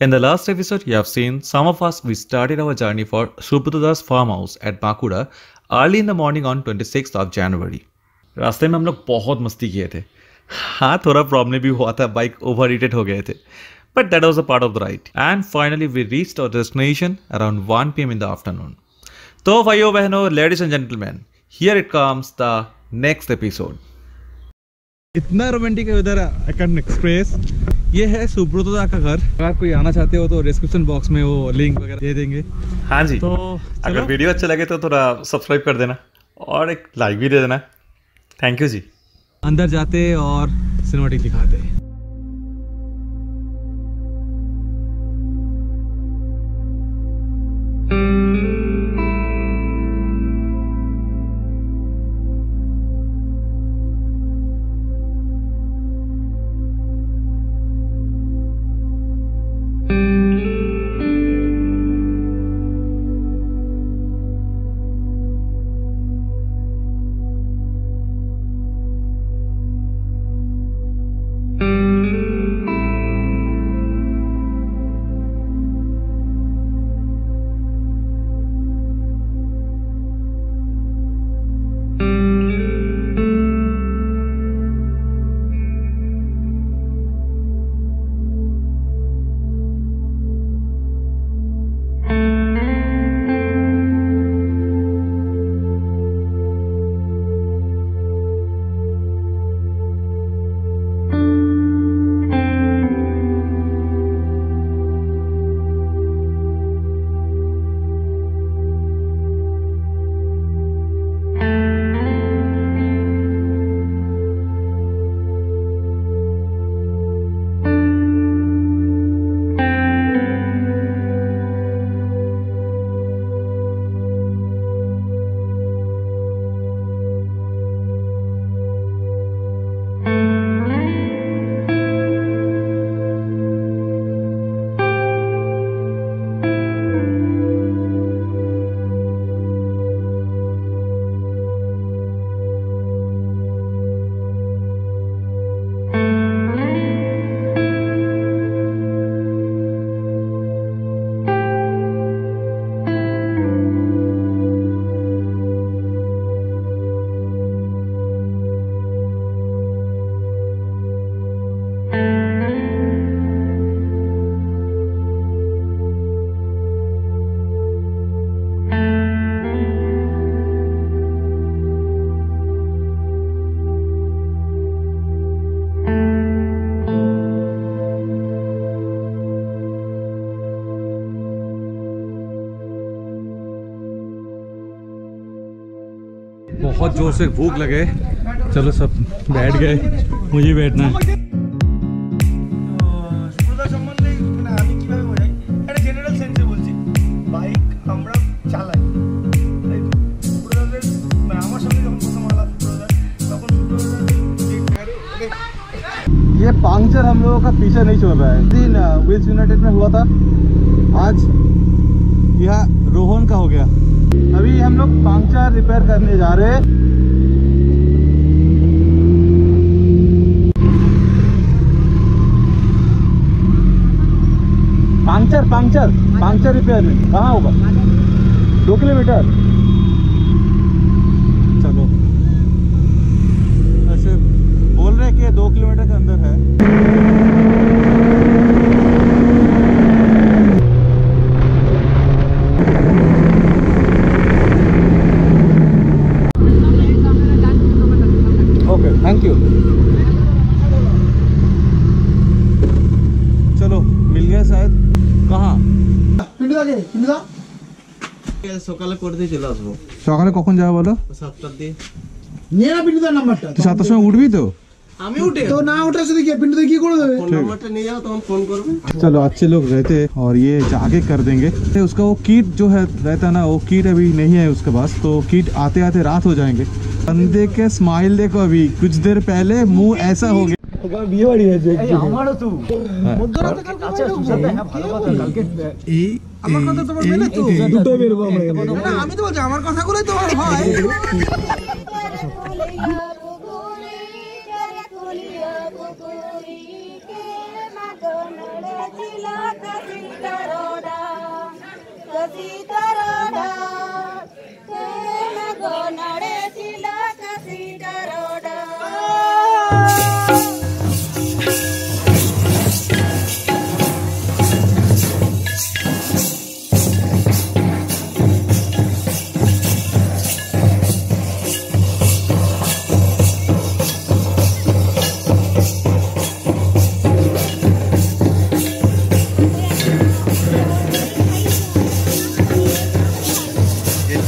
In the last episode, you have seen some of us, we started our journey for Subrata's farmhouse at bankura early in the morning on 26th of January. रास्ते में हम लोग बहुत मस्ती किए थे. हाँ, थोड़ा प्रॉब्लम भी हुआ था, बाइक ओवरहीटेड हो गए थे. But that was a part of the ride. And finally, we reached our destination around 1 PM in the afternoon. तो भाइयों बहनों, ladies and gentlemen, here it comes the next episode. इतना रोमांटिक है उधर अकन एक्सप्रेस. ये है सुब्रता का घर. अगर कोई आना चाहते हो तो डिस्क्रिप्शन बॉक्स में वो लिंक वगैरह दे देंगे. हाँ जी. तो अगर वीडियो अच्छा लगे तो थोड़ा सब्सक्राइब कर देना और एक लाइक भी दे देना. थैंक यू जी. अंदर जाते और सिनेमैटिक दिखाते. बहुत जोर से भूख लगे. चलो सब बैठ गए. मुझे बैठना है. ये पंक्चर हम लोगों का पीछे नहीं छोड़ रहा है. दिन विल्स यूनाइटेड में हुआ था, आज यह रोहन का हो गया. अभी हम लोग पंक्चर रिपेयर करने जा रहे हैं. पंक्चर रिपेयर में कहाँ होगा? 2 किलोमीटर. चलो, ऐसे बोल रहे कि 2 किलोमीटर के अंदर है. Thank you. चलो मिल गया शायद. कहाँ? সকালে করে দিয়ে চলে আসবো. সকালে কখন যাবো বলো? 7টার দিয়ে নিয়ে না পিন্টুদার নাম্বারটা. তুই 7টার সময় উঠবি তো? আমি উঠে तो ना उठा से देखिए पिंटू की कर देवे. ফোন নাম্বারটা নিয়ে যাও, তখন ফোন করবে. चलो अच्छे लोग रहते और ये आगे कर देंगे. उसका वो किट जो है रहता ना, वो किट अभी नहीं है उसके पास, तो किट आते आते रात हो जाएंगे. बंदे के स्माइल देखो, अभी कुछ देर पहले मुंह ऐसा हो गया. বিয়ে বাড়ি হয়েছে আমারও তো মধ্যরাতে কালকে আচ্ছা সুসাতে হ্যাঁ ভালো কথা কালকে এই আমার কথা তোমার মেনে তো দুটো বেরবো আমরা না আমি তো বলছি আমার কথাগুলোই তো হয়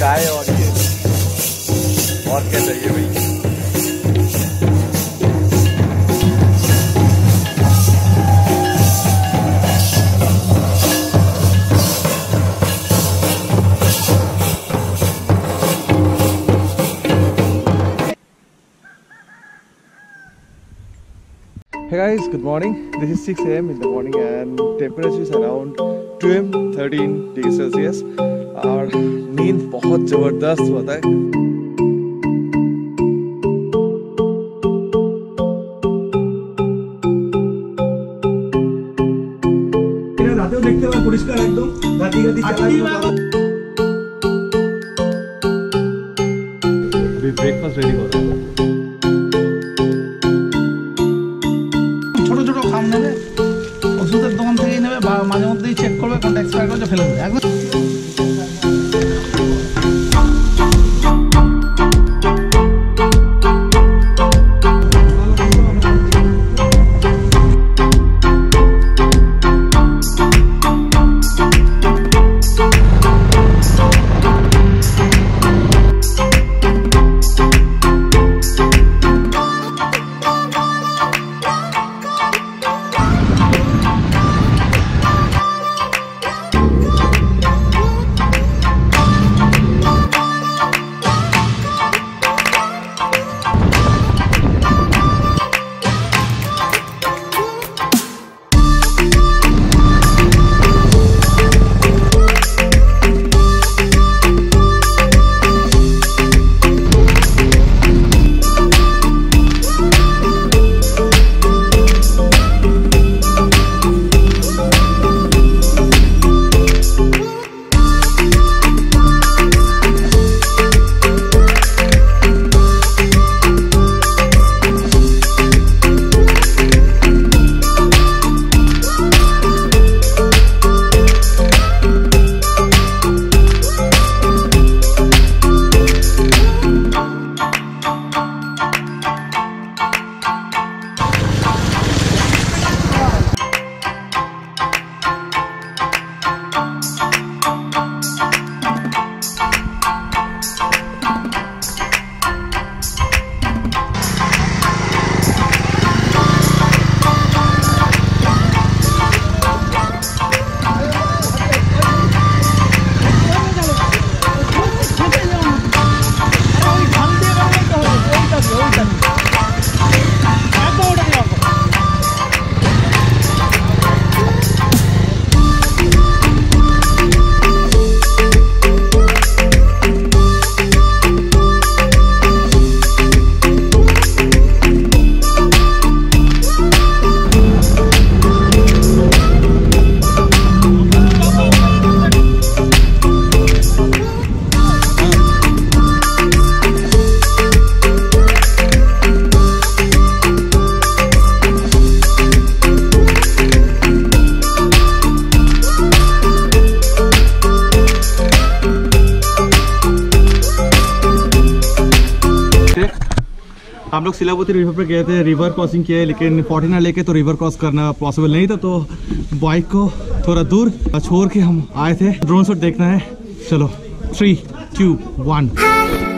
चाय और ये और क्या चाहिए भाई। Hey guys, good morning. This is 6 AM in the morning and temperature is around 12 13 degrees Celsius और नींद बहुत जबरदस्त होता है। रात में देखते हुए पुलिस का एकदम गाड़ी ब्रेकफास्ट रेडी हो रहा है। ছোট ছোট খাম নেবে, ওষুধের দোকান থেকেই নেবে, মাঝে মধ্যেই চেক করবে কোনটা এক্সপায়ার করেছে ফেলে দেবে একদম। हम लोग सिलावती रिवर पे गए थे, रिवर क्रॉसिंग किया है, लेकिन फॉर्टिनर लेके तो रिवर क्रॉस करना पॉसिबल नहीं था, तो बाइक को थोड़ा दूर छोड़ के हम आए थे। ड्रोन शॉट देखना है, चलो 3, 2, 1।